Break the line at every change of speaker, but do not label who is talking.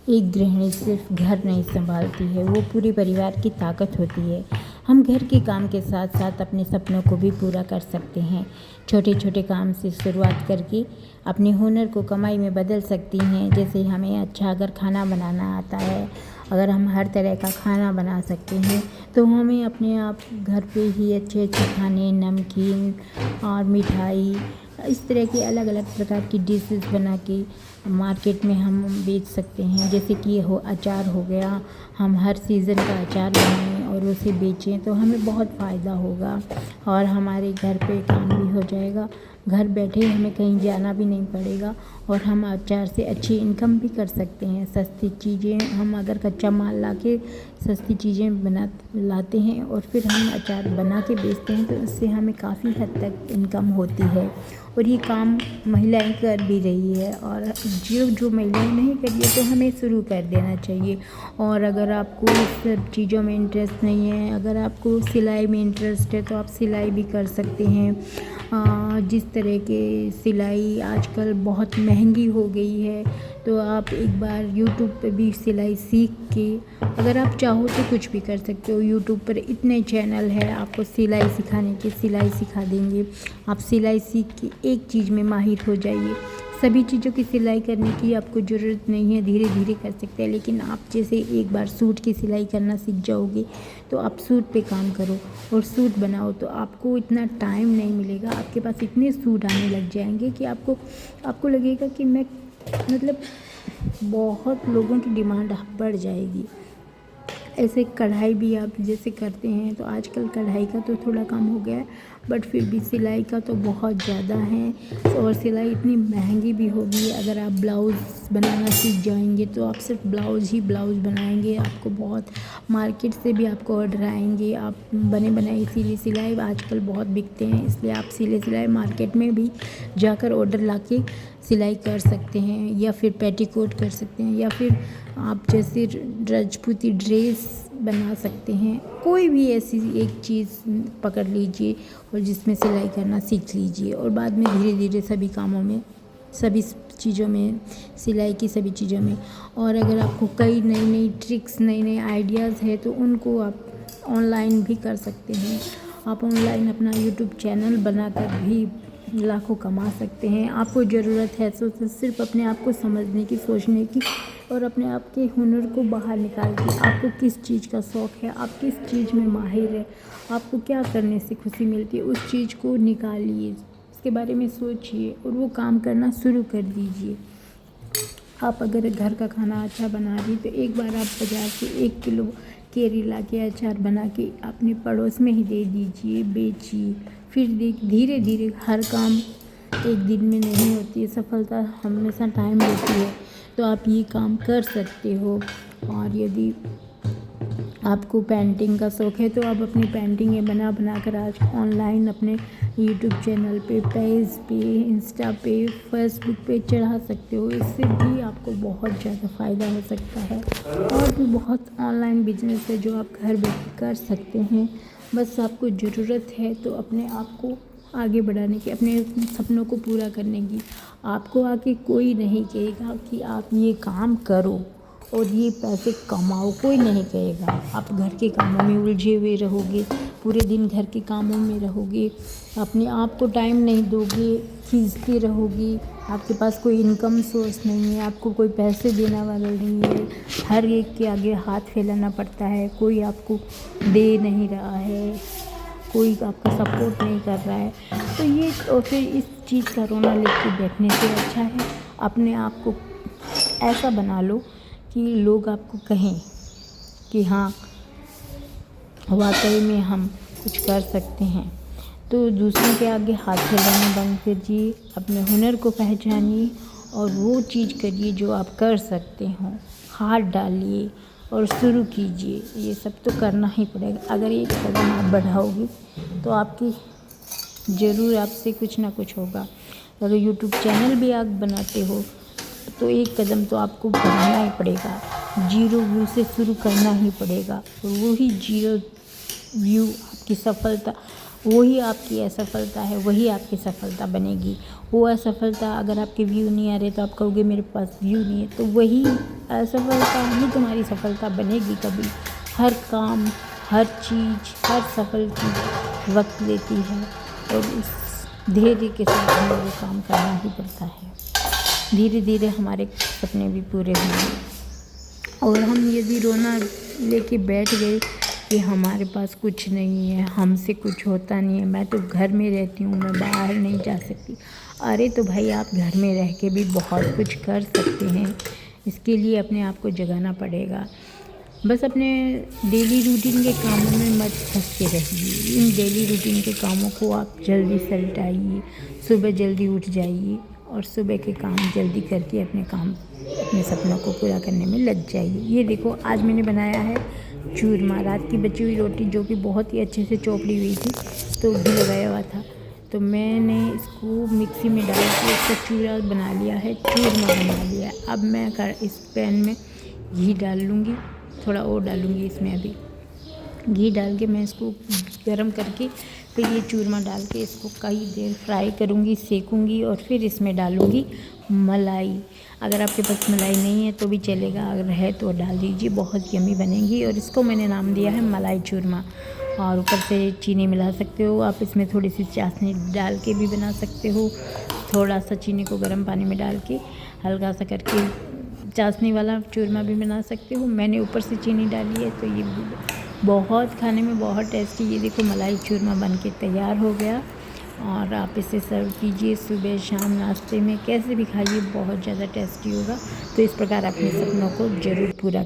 एक गृहिणी सिर्फ घर नहीं संभालती है, वो पूरे परिवार की ताकत होती है। हम घर के काम के साथ साथ अपने सपनों को भी पूरा कर सकते हैं। छोटे छोटे काम से शुरुआत करके अपने हुनर को कमाई में बदल सकती हैं। जैसे हमें अच्छा अगर खाना बनाना आता है, अगर हम हर तरह का खाना बना सकते हैं, तो हमें अपने आप घर पे ही अच्छे अच्छे खाने, नमकीन और मिठाई, इस तरह की अलग अलग प्रकार की डिशेस बना के मार्केट में हम बेच सकते हैं। जैसे कि अचार हो गया, हम हर सीज़न का अचार बनाएं और उसे बेचें तो हमें बहुत फ़ायदा होगा और हमारे घर पे काम भी हो जाएगा। घर बैठे हमें कहीं जाना भी नहीं पड़ेगा और हम अचार से अच्छी इनकम भी कर सकते हैं। सस्ती चीज़ें हम अगर कच्चा माल ला के सस्ती चीज़ें लाते हैं और फिर हम अचार बना के बेचते हैं, तो इससे हमें काफ़ी हद तक इनकम होती है और ये काम महिलाएं कर भी रही है। और जो महिलाएं नहीं कर रही है तो हमें शुरू कर देना चाहिए। और अगर आपको इस सब चीज़ों में इंटरेस्ट नहीं है, अगर आपको सिलाई में इंटरेस्ट है, तो आप सिलाई भी कर सकते हैं। जिस तरह के सिलाई आजकल बहुत महंगी हो गई है, तो आप एक बार यूट्यूब पे भी सिलाई सीख के अगर आप चाहो तो कुछ भी कर सकते हो। यूट्यूब पर इतने चैनल है आपको सिलाई सिखाने के, सिलाई सिखा देंगे। आप सिलाई सीख के एक चीज़ में माहिर हो जाइए। सभी चीज़ों की सिलाई करने की आपको ज़रूरत नहीं है, धीरे धीरे कर सकते हैं। लेकिन आप जैसे एक बार सूट की सिलाई करना सीख जाओगे तो आप सूट पे काम करो और सूट बनाओ, तो आपको इतना टाइम नहीं मिलेगा। आपके पास इतने सूट आने लग जाएंगे कि आपको लगेगा कि मैं मतलब बहुत लोगों की डिमांड बढ़ जाएगी। ऐसे कढ़ाई भी आप जैसे करते हैं, तो आजकल कढ़ाई का तो थोड़ा कम हो गया है, बट फिर भी सिलाई का तो बहुत ज़्यादा है और सिलाई इतनी महंगी भी होगी। अगर आप ब्लाउज़ बनाना सीख जाएंगे तो आप सिर्फ ब्लाउज़ बनाएंगे, आपको बहुत मार्केट से भी आपको ऑर्डर आएंगे। आप बने बनाए सिले सिलाई आजकल बहुत बिकते हैं, इसलिए आप सिले सिलाई मार्केट में भी जाकर ऑर्डर ला के सिलाई कर सकते हैं, या फिर पेटीकोट कर सकते हैं, या फिर आप जैसे राजपूती ड्रेस बना सकते हैं। कोई भी ऐसी एक चीज़ पकड़ लीजिए और जिसमें सिलाई करना सीख लीजिए और बाद में धीरे धीरे सभी कामों में, सभी चीज़ों में, सिलाई की सभी चीज़ों में। और अगर आपको कई नई नई ट्रिक्स, नए नए आइडियाज़ है तो उनको आप ऑनलाइन भी कर सकते हैं। आप ऑनलाइन अपना यूट्यूब चैनल बनाकर भी लाखों कमा सकते हैं। आपको ज़रूरत है तो सिर्फ अपने आप को समझने की, सोचने की और अपने आप के हुनर को बाहर निकाल के, आपको किस चीज़ का शौक़ है, आप किस चीज़ में माहिर है, आपको क्या करने से खुशी मिलती है, उस चीज़ को निकालिए, उसके बारे में सोचिए और वो काम करना शुरू कर दीजिए। आप अगर घर का खाना अच्छा बना रही तो एक बार आप बाज़ार से 1 किलो केरी ला के अचार बना के अपने पड़ोस में ही दे दीजिए, बेचिए। फिर धीरे धीरे हर काम एक दिन में नहीं होती है, सफलता हमेशा टाइम लेती है, तो आप ये काम कर सकते हो। और यदि आपको पेंटिंग का शौक़ है तो आप अपनी पेंटिंगें बना कर आज ऑनलाइन अपने यूट्यूब चैनल पे, पेज पे, इंस्टा पे, फेसबुक पे चढ़ा सकते हो। इससे भी आपको बहुत ज़्यादा फ़ायदा हो सकता है। और भी बहुत ऑनलाइन बिजनेस है जो आप घर बैठे कर सकते हैं। बस आपको ज़रूरत है तो अपने आप को आगे बढ़ाने की, अपने सपनों को पूरा करने की। आपको आके कोई नहीं कहेगा कि आप ये काम करो और ये पैसे कमाओ, कोई नहीं कहेगा। आप घर के कामों में उलझे हुए रहोगे, पूरे दिन घर के कामों में रहोगे, अपने आप को टाइम नहीं दोगे, खींचते रहोगे, आपके पास कोई इनकम सोर्स नहीं है, आपको कोई पैसे देने वाला नहीं है, हर एक के आगे हाथ फैलाना पड़ता है, कोई आपको दे नहीं रहा है, कोई आपका सपोर्ट नहीं कर रहा है, तो ये और फिर इस चीज़ का रोना लेके बैठने से अच्छा है अपने आप को ऐसा बना लो कि लोग आपको कहें कि हाँ, वाकई में हम कुछ कर सकते हैं। तो दूसरों के आगे हाथ फैलाना बंद कीजिए, अपने हुनर को पहचानिए और वो चीज़ करिए जो आप कर सकते हो। हाथ डालिए और शुरू कीजिए, ये सब तो करना ही पड़ेगा। अगर एक कदम आप बढ़ाओगे तो आपकी ज़रूर आपसे कुछ ना कुछ होगा। अगर यूट्यूब चैनल भी आप बनाते हो तो एक कदम तो आपको बढ़ाना ही पड़ेगा, 0 व्यू से शुरू करना ही पड़ेगा और वही 0 व्यू आपकी सफलता वही आपकी असफलता है, वही आपकी सफलता बनेगी। वो असफलता अगर आपके व्यू नहीं आ रहे तो आप कहोगे मेरे पास व्यू नहीं है, तो वही असफलता ही तुम्हारी सफलता बनेगी कभी। हर काम, हर चीज़, हर सफल चीज़ वक्त लेती है और उस धैर्य के साथ हमें वो काम करना ही पड़ता है। धीरे धीरे हमारे सपने भी पूरे होंगे। और हम यदि रोना लेके बैठ गए कि हमारे पास कुछ नहीं है, हमसे कुछ होता नहीं है, मैं तो घर में रहती हूँ, मैं बाहर नहीं जा सकती। अरे तो भाई आप घर में रह के भी बहुत कुछ कर सकते हैं। इसके लिए अपने आप को जगाना पड़ेगा। बस अपने डेली रूटीन के कामों में मत फंस के रहिए। इन डेली रूटीन के कामों को आप जल्दी से निपटाइए। सुबह जल्दी उठ जाइए और सुबह के काम जल्दी करके अपने सपनों को पूरा करने में लग जाइए। ये देखो आज मैंने बनाया है चूरमा, रात की बची हुई रोटी जो कि बहुत ही अच्छे से चौपड़ी हुई थी, तो घी लगाया हुआ था, तो मैंने इसको मिक्सी में डाल के इसका चूरा बना लिया है, चूरमा बना लिया है। अब मैं इस पैन में घी डाल लूँगी, थोड़ा और डालूँगी इसमें। अभी घी डाल के मैं इसको गरम करके फिर ये चूरमा डाल के इसको कई देर फ्राई करूँगी, सेकूँगी और फिर इसमें डालूँगी मलाई। अगर आपके पास मलाई नहीं है तो भी चलेगा, अगर है तो डाल दीजिए, बहुत यम्मी बनेगी। और इसको मैंने नाम दिया है मलाई चूरमा। और ऊपर से चीनी मिला सकते हो आप, इसमें थोड़ी सी चाशनी डाल के भी बना सकते हो। थोड़ा सा चीनी को गर्म पानी में डाल के हल्का सा करके चाशनी वाला चूरमा भी बना सकते हो। मैंने ऊपर से चीनी डाली है, तो ये बहुत खाने में बहुत टेस्टी, ये देखो मलाई चूरमा बन के तैयार हो गया। और आप इसे सर्व कीजिए सुबह शाम नाश्ते में, कैसे भी खाइए, बहुत ज़्यादा टेस्टी होगा। तो इस प्रकार अपने सपनों को ज़रूर पूरा